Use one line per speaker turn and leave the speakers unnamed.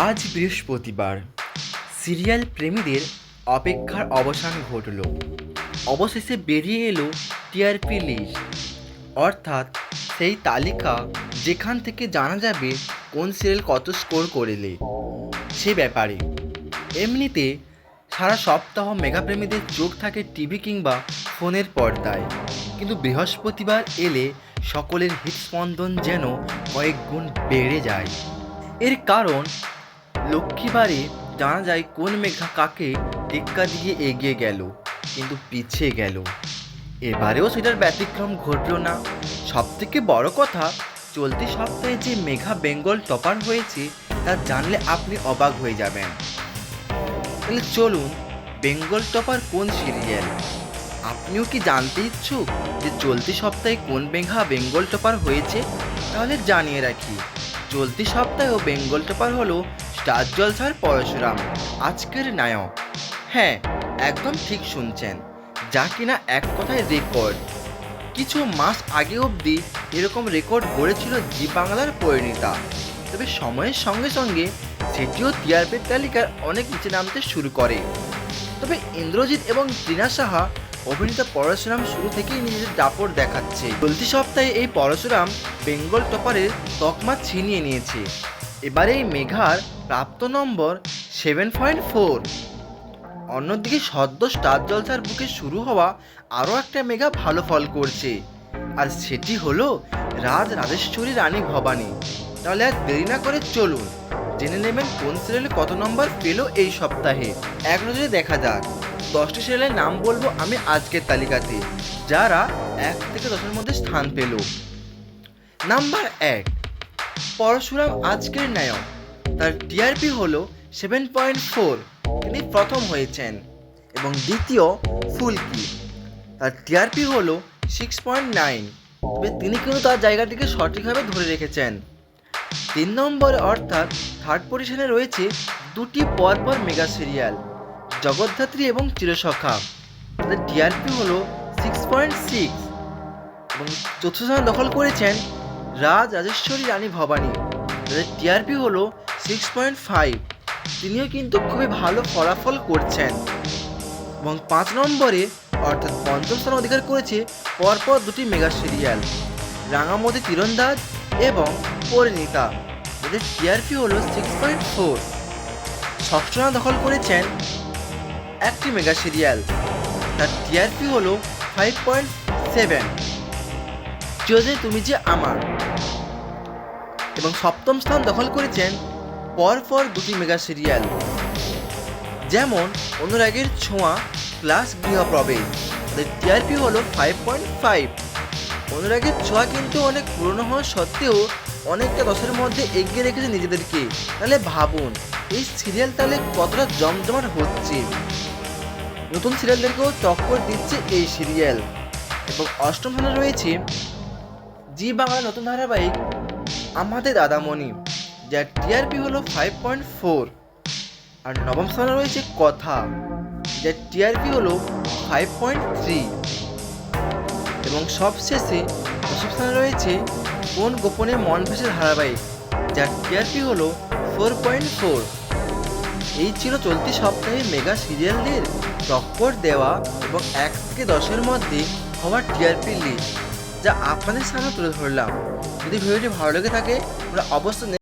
আজ বৃহস্পতিবার সিরিয়াল প্রেমীদের অপেক্ষার অবসান ঘটল। অবশেষে বেরিয়ে এলো টিআরপি লিস্ট, অর্থাৎ সেই তালিকা যেখান থেকে জানা যাবে কোন সিরিয়াল কত স্কোর করলে সে ব্যাপারে। এমনিতে সারা সপ্তাহ মেগাপ্রেমীদের চোখ থাকে টিভি কিংবা ফোনের পর্দায়, কিন্তু বৃহস্পতিবার এলে সকলের হৃদস্পন্দন যেন কয়েক গুণ বেড়ে যায়। এর কারণ লক্ষ্মীবারে জানা যায় কোন মেঘা কাকে টেক্কা দিয়ে এগিয়ে গেল কিন্তু পিছিয়ে গেল। এবারেও সেটার ব্যতিক্রম ঘটল না। সবথেকে বড় কথা, চলতি সপ্তাহে যে মেঘা বেঙ্গল টপার হয়েছে তা জানলে আপনি অবাক হয়ে যাবেন। তাহলে চলুন, বেঙ্গল টপার কোন সিরিয়াল? আপনিও কি জানতে ইচ্ছুক যে চলতি সপ্তাহে কোন মেঘা বেঙ্গল টপার হয়েছে? তাহলে জানিয়ে রাখি, চলতি সপ্তাহেও বেঙ্গল টপার হলো স্টার জলসার পরশুরাম, আজকের নায়ক। হ্যাঁ, একদম ঠিক শুনছেন, যা কিনা এক কথায় রেকর্ড। কিছু মাস আগে অবধি এরকম রেকর্ড গড়েছিল জি বাংলার পরিণীতা, তবে সময়ের সঙ্গে সঙ্গে সেটিও টিআরপির তালিকার অনেক নিচে নামতে শুরু করে। তবে ইন্দ্রজিৎ এবং ত্রিনা সাহা অভিনেতা পরশুরাম শুরু থেকেই নিজেদের দাপট দেখাচ্ছে। চলতি সপ্তাহে এই পরশুরাম বেঙ্গল টপারের তকমা ছিনিয়ে নিয়েছে। এবারে এই মেঘার প্রাপ্ত নম্বর 7.4। অন্যদিকে সদ্য স্টার জলসার বুকে শুরু হওয়া আরও একটা মেঘা ভালো ফল করছে, আর সেটি হলো রাজেশ্বরী রানী ভবানী। তাহলে আর দেরি না করে চলুন জেনে নেবেন কোন সিরিয়ালে কত নম্বর পেল এই সপ্তাহে। এক নজরে দেখা যাক 10টি সিরিয়ালের নাম বলবো আমি আজকের তালিকাতে, যারা 1 থেকে 10-এর মধ্যে স্থান পেল। নাম্বার 1, পরশুরাম আজকের নায়ক। তার টিআরপি হলো 7.4, তিনি প্রথম হয়েছেন। এবং দ্বিতীয় ফুলকি, তার টিআরপি হলো 6.9, তবে তিনি কিন্তু তার জায়গাটিকে সঠিকভাবে ধরে রেখেছেন। 3 নম্বরে অর্থাৎ থার্ড পজিশনে রয়েছে দুটি পরপর মেগা সিরিয়াল, জগদ্ধাত্রী এবং চিরসখা। তাদের টিআরপি হলো 6.6। এবং চতুর্থ স্থান দখল করেছেন রাজেশ্বরী রানী ভবানী, তাদের টিআরপি হলো 6.5। তিনিও কিন্তু খুবই ভালো ফলাফল করছেন। এবং 5 নম্বরে অর্থাৎ পঞ্চম স্থান অধিকার করেছে পরপর দুটি মেগা সিরিয়াল, রাঙামতি তীরন্দাজ এবং পরিণীতা, এদের টিআরপি হলো 6.4। ষষ্ঠ স্থান দখল করেছেন একটি মেগা সিরিয়াল, তার টিআরপি হলো 5.7, চিরদিন তুমি যে আমার। এবং সপ্তম স্থান দখল করেছেন পরপর দুটি মেগা সিরিয়াল, যেমন অনুরাগের ছোঁয়া প্লাস গৃহপ্রবেশ, তাদের টিআরপি হলো 5.5। অনুরাগের ছোঁয়া কিন্তু অনেক পুরনো হওয়া সত্ত্বেও অনেকটা 10-এর মধ্যে এগিয়ে রেখেছে নিজেদেরকে। তাহলে ভাবুন এই সিরিয়াল তাহলে কতটা জমজমাট হচ্ছে, নতুন সিরিয়ালদেরকেও টক্কর দিচ্ছে এই সিরিয়াল। এবং অষ্টম স্থানে রয়েছে জি বাংলা নতুন ধারাবাহিক আমাদের দাদামণি, যার টিআরপি হলো 5.4। আর নবম স্থানে রয়েছে কথা, যার টিআরপি হলো 5.3। এবং সবশেষে দশম স্থানে রয়েছে কোন গোপনে মন ভেসে ধারাবাহিক, যার টিআরপি হলো 4.4। এই ছিল চলতি সপ্তাহে মেগা সিরিয়ালদের টক্কর দেওয়া এবং 1 থেকে 10-এর মধ্যে হওয়ার টিআরপি লিস্ট, যা আপনাদের সামনে তুলে ধরলাম। যদি ভিডিওটি ভালো লেগে থাকে তাহলে অবশ্যই